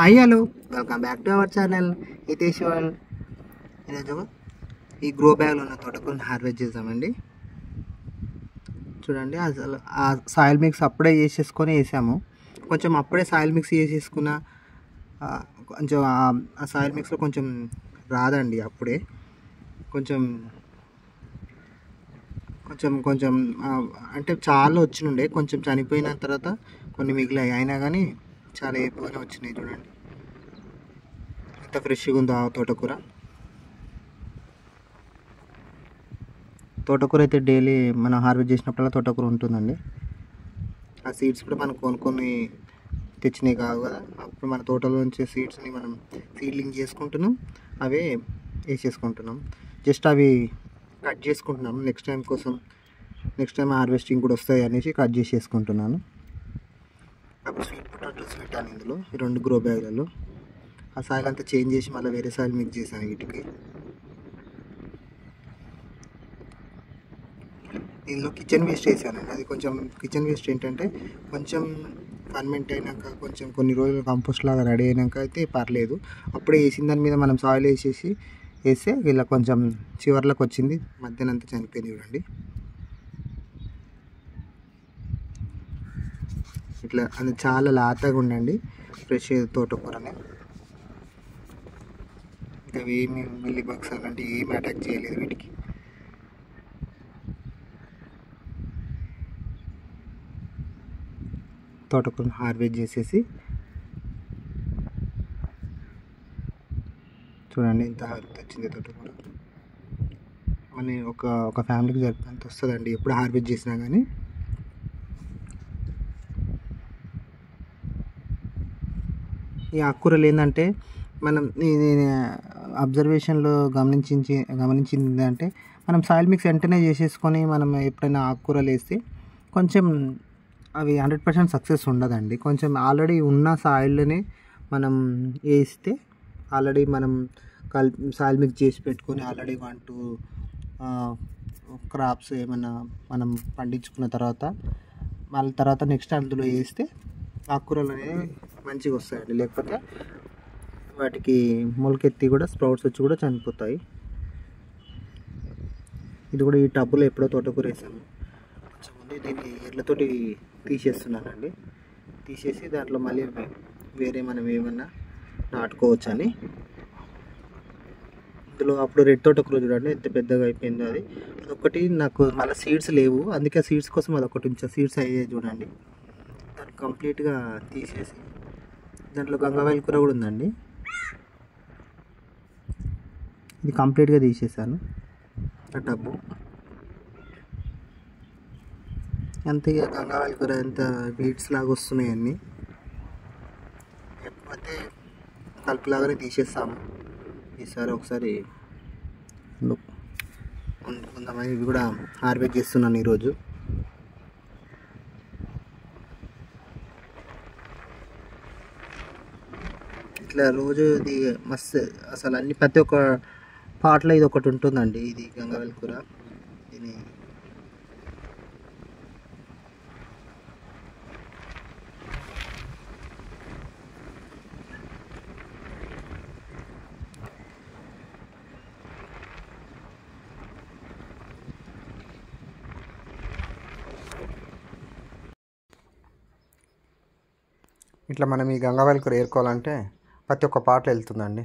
Hi hello, welcome back to our channel Hitesh world. ఈరోజు ఈ grow బ్యాగ్లో ఉన్న తోటకూరని హార్వెస్ట్ చేద్దామండి. చూడండి, అసలు ఆ సాయిల్ మిక్స్ అప్పుడే చేసేసుకొని వేసాము. కొంచెం అప్పుడే సాయిల్ మిక్స్ చేసేసుకున్న కొంచెం ఆ సాయిల్ మిక్స్లో కొంచెం రాదండి. అప్పుడే కొంచెం కొంచెం కొంచెం అంటే చాలా వచ్చినుండే, కొంచెం చనిపోయిన తర్వాత కొన్ని మిగిలాయి. అయినా కానీ చాలా ఎక్కువనే వచ్చినాయి. చూడండి ఎంత ఫ్రెష్గా ఉందో ఆ తోటకూర. తోటకూర అయితే డైలీ మనం హార్వెస్ట్ చేసినప్పుడల్లా తోటకూర ఉంటుందండి. ఆ సీడ్స్ కూడా మనం కొనుక్కొని తెచ్చినవి కాదు కదా, అప్పుడు మన తోటలో నుంచి సీడ్స్ని మనం సీడ్లింగ్ చేసుకుంటున్నాం, అవే వేసేసుకుంటున్నాం. జస్ట్ అవి కట్ చేసుకుంటున్నాం నెక్స్ట్ టైం కోసం. నెక్స్ట్ టైం హార్వెస్టింగ్ కూడా వస్తాయి అనేసి కట్ చేసేసుకుంటున్నాను. అప్పుడు స్వీట్ పొటాటో స్వీట్ అని ఇందులో ఈ 2 గ్రో బ్యాగ్లలో ఆ సాయిల్ అంతా చేంజ్ చేసి మళ్ళీ వేరే సాయిల్ మిక్స్ చేశాను వీటికి. దీనిలో కిచెన్ వేస్ట్ వేసానండి. అది కొంచెం కిచెన్ వేస్ట్ ఏంటంటే కొంచెం ఫర్మెంట్ అయినాక కొంచెం కొన్ని రోజులు కంపోస్ట్ లాగా రెడీ అయినాక అయితే పర్లేదు. అప్పుడే వేసిన దాని మీద మనం సాయిల్ వేస్తే ఇలా కొంచెం చివర్లకు వచ్చింది, మధ్యాహ్నం అంతా చనిపోయింది. చూడండి ఇట్లా అది చాలా లాతగా ఉండండి ఫ్రెష్ తోటకూరని. ఇంకా ఏమి మిల్లీ బగ్స్ అలాంటివి ఏమి అటాక్ చేయలేదు వీటికి. తోటకూరని హార్వెస్ట్ చేసేసి చూడండి ఎంత హార్వెస్ట్ వచ్చింది తోటకూర. మన ఒక ఫ్యామిలీకి సరిపోయేంత వస్తుందండి ఎప్పుడు హార్వెస్ట్ చేసినా కానీ. ఈ ఆకుకూరలు ఏంటంటే మనం నేను అబ్జర్వేషన్లో గమనించింది అంటే మనం సాయిల్ మిక్స్ వెంటనే చేసేసుకొని మనం ఎప్పుడైనా ఆకుకూరలు వేస్తే కొంచెం అవి 100% సక్సెస్ ఉండదండి. కొంచెం ఆల్రెడీ ఉన్న సాయిల్లోనే మనం వేస్తే, ఆల్రెడీ మనం సాయిల్ మిక్స్ చేసి పెట్టుకొని ఆల్రెడీ 1-2 క్రాప్స్ ఏమన్నా మనం పండించుకున్న తర్వాత మళ్ళీ తర్వాత నెక్స్ట్ అందులో వేస్తే ఆకుకూరలు అనేవి మంచిగా వస్తాయండి. లేకపోతే వాటికి మొలకెత్తి కూడా స్ప్రౌట్స్ వచ్చి కూడా చనిపోతాయి. ఇది కూడా ఈ టబ్బులో ఎప్పుడో తోటకూర వేసాము. కొంచెం ముందు దీన్ని ఎడ్లతోటి తీసేస్తున్నానండి. తీసేసి దాంట్లో మళ్ళీ వేరే మనం ఏమన్నా నాటుకోవచ్చని. ఇందులో అప్పుడు రెడ్ తోటకూర చూడండి ఎంత పెద్దగా అయిపోయిందో. అదొకటి నాకు మళ్ళీ సీడ్స్ లేవు, అందుకే సీడ్స్ కోసం అదొకటి ఉంచా. సీడ్స్ అయ్యే చూడండి. దాన్ని కంప్లీట్గా తీసేసి దాంట్లో గంగవాయిల్ కూర కూడా ఉందండి, ఇది కంప్లీట్గా తీసేసాను ఆ టబ్బు. అంతే, గంగవాయిల్ కూర ఎంత బీట్స్ లాగా వస్తున్నాయి అన్నీ. ఎప్పుడైతే కలుపులాగానే తీసేస్తాము. ఈసారి ఒకసారి కొంతమంది ఇవి కూడా హార్వెస్ట్ చేస్తున్నాను ఈరోజు. ఇట్లా రోజు ఇది మస్తు అసలు అన్ని ప్రతి ఒక్క పాటలో ఇది ఒకటి ఉంటుందండి. ఇది గంగవాయిల్ కూర. దీని ఇట్లా మనం ఈ గంగవాయిల్ కూర ఏరుకోవాలంటే ప్రతి ఒక్క పాటలో వెళ్తుందండి.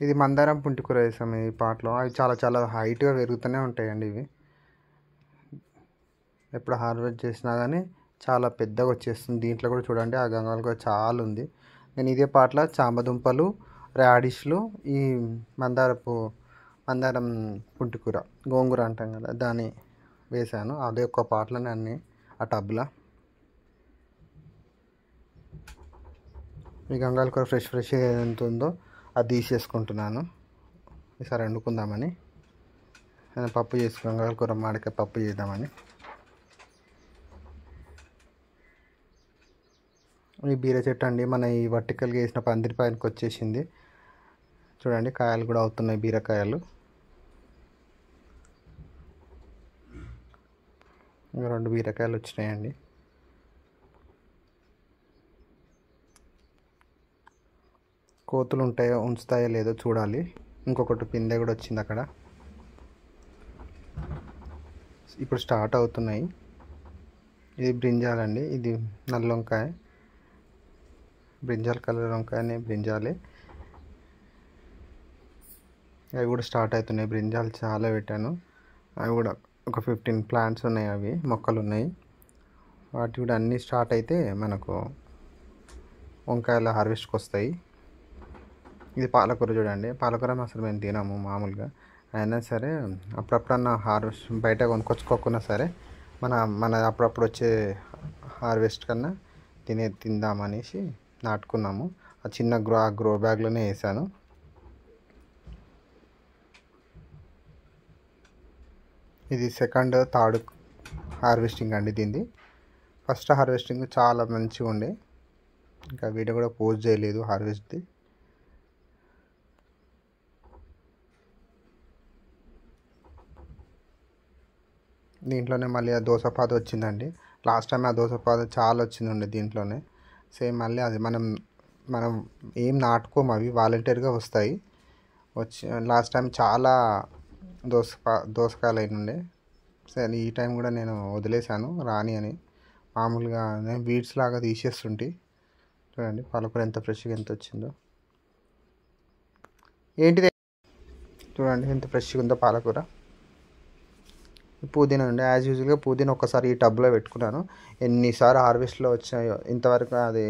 ఇది మందారం పుంటికూర వేసాము ఈ పాటలో. అవి చాలా చాలా హైట్గా పెరుగుతూనే ఉంటాయండి. ఇవి ఎప్పుడు హార్వెస్ట్ చేసినా కానీ చాలా పెద్దగా వచ్చేస్తుంది. దీంట్లో కూడా చూడండి ఆ గంగవాయిల్ కూర చాలా ఉంది. నేను ఇదే పాటలో చామదుంపలు, రాడిష్లు, ఈ మందారం పుంటికూర, గోంగూర అంటాం కదా, దాన్ని వేసాను. అదే ఒక్క పాటలోనే అన్నీ ఆ టబ్లో. ఈ గంగవాయిల్ కూర ఫ్రెష్ ఎంత ఉందో అది తీసేసుకుంటున్నాను. ఈసారి వండుకుందామని, పప్పు గంగవాయిల్ కూర మామిడికాయ పప్పు చేద్దామని. ఈ బీర చెట్టు అండి, మన ఈ వర్టికల్గా వేసిన పందిరి పైనకి వచ్చేసింది. చూడండి కాయలు కూడా అవుతున్నాయి, బీరకాయలు. ఇంకా 2 బీరకాయలు వచ్చినాయండి. కోతులు ఉంటాయో ఉంచుతాయో లేదో చూడాలి. ఇంకొకటి పిందె కూడా వచ్చింది అక్కడ. ఇప్పుడు స్టార్ట్ అవుతున్నాయి. ఇది బ్రింజాల్ అండి, ఇది నల్ల వంకాయ, బ్రింజాల్ కలర్ వంకాయనే బ్రింజాలే. అవి కూడా స్టార్ట్ అవుతున్నాయి. బ్రింజాల్ చాలా పెట్టాను, అవి కూడా ఒక 15 ప్లాంట్స్ ఉన్నాయి, అవి మొక్కలు ఉన్నాయి. వాటి కూడా అన్నీ స్టార్ట్ అయితే మనకు వంకాయల హార్వెస్ట్కి వస్తాయి. ఇది పాలకూర చూడండి, పాలకూర అసలు మేము తినము మామూలుగా, అయినా సరే అప్పుడప్పుడన్నా హార్వెస్ట్ బయట కొనుక్కొచ్చుకోకున్నా సరే మన అప్పుడప్పుడు వచ్చే హార్వెస్ట్ కన్నా తిందామనేసి నాటుకున్నాము. ఆ చిన్న గ్రో బ్యాగ్లోనే వేసాను. ఇది సెకండ్ థర్డ్ హార్వెస్టింగ్ అండి దీనిది. ఫస్ట్ హార్వెస్టింగ్ చాలా మంచిగా ఉండే, ఇంకా వీడియో కూడా పోస్ట్ చేయలేదు హార్వెస్ట్ది. దీంట్లోనే మళ్ళీ ఆ దోసపాద వచ్చిందండి. లాస్ట్ టైం ఆ దోసపాద చాలా వచ్చిందండి దీంట్లోనే. సేమ్ మళ్ళీ అది మనం ఏం నాటుకోము, అవి వాలంటీర్గా వస్తాయి. లాస్ట్ టైం చాలా దోసకాయలు అయినుండే. సరే ఈ టైం కూడా నేను వదిలేశాను రాని అని. మామూలుగా నేను బీడ్స్ లాగా తీసేస్తుంటే. చూడండి పాలకూర ఎంత ఫ్రెష్గా ఎంత వచ్చిందో. ఏంటిది చూడండి ఎంత ఫ్రెష్గా ఉందో పాలకూర. పుదీనా ఉండే, యాజ్ యూజువల్గా పుదీనా ఒక్కసారి ఈ టబ్లో పెట్టుకున్నాను. ఎన్నిసార్లు హార్వెస్ట్లో వచ్చాయో ఇంతవరకు అది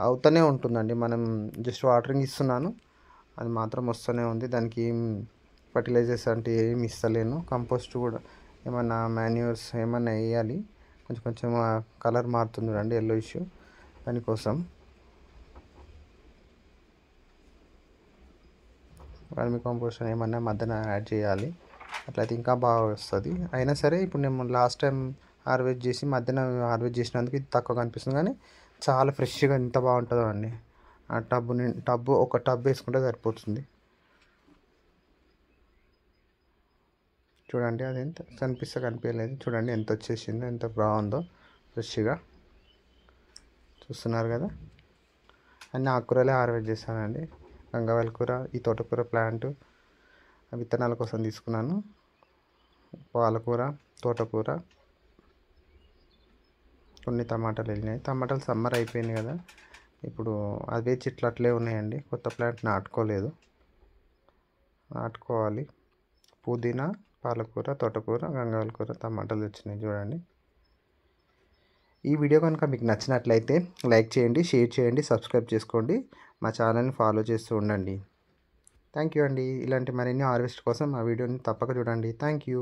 అవుతూనే ఉంటుందండి. మనం జస్ట్ వాటరింగ్ ఇస్తున్నాను, అది మాత్రం వస్తూనే ఉంది. దానికి ఏం ఫర్టిలైజర్స్ అంటే ఏమి ఇస్తలేను. కంపోస్ట్ కూడా ఏమన్నా మాన్యూర్స్ ఏమన్నా వేయాలి. కొంచెం కలర్ మారుతుంది చూడండి, ఎల్లో ఇష్యూ, దానికోసం వర్మి కంపోస్ట్ ఏమన్నా మధ్యన యాడ్ చేయాలి. అట్లయితే ఇంకా బాగా వస్తుంది. అయినా సరే ఇప్పుడు నేను లాస్ట్ టైం హార్వెస్ట్ చేసి మధ్యన హార్వెస్ట్ చేసినందుకు ఇది తక్కువ కనిపిస్తుంది, కానీ చాలా ఫ్రెష్గా ఎంత బాగుంటుందో అండి. ఆ ఒక టబ్ వేసుకుంటే సరిపోతుంది. చూడండి అది ఎంత కనిపించలేదు. చూడండి ఎంత వచ్చేసిందో, ఎంత బాగుందో ఫ్రెష్గా. చూస్తున్నారు కదా, అన్ని ఆకుకూరలే హార్వెస్ట్ చేశానండి. గంగవాయల కూర, ఈ తోటకూర ప్లాంట్ విత్తనాల కోసం తీసుకున్నాను. పాలకూర, తోటకూర, కొన్ని టమాటాలు వెళ్ళినాయి. టమాటాలు సమ్మర్ అయిపోయింది కదా, ఇప్పుడు అదే చెట్లు అట్లే ఉన్నాయండి. కొత్త ప్లాంట్ నాటుకోవాలి. పుదీనా, పాలకూర, తోటకూర, గంగవాయల కూర, టమాటాలు వచ్చినాయి చూడండి. ఈ వీడియో కనుక మీకు నచ్చినట్లయితే లైక్ చేయండి, షేర్ చేయండి, సబ్స్క్రైబ్ చేసుకోండి. మా ఛానల్ని ఫాలో చేస్తూ ఉండండి. థ్యాంక్ యూ అండి. ఇలాంటి మరిన్ని హార్వెస్ట్ కోసం మా వీడియోని తప్పక చూడండి. Thank you.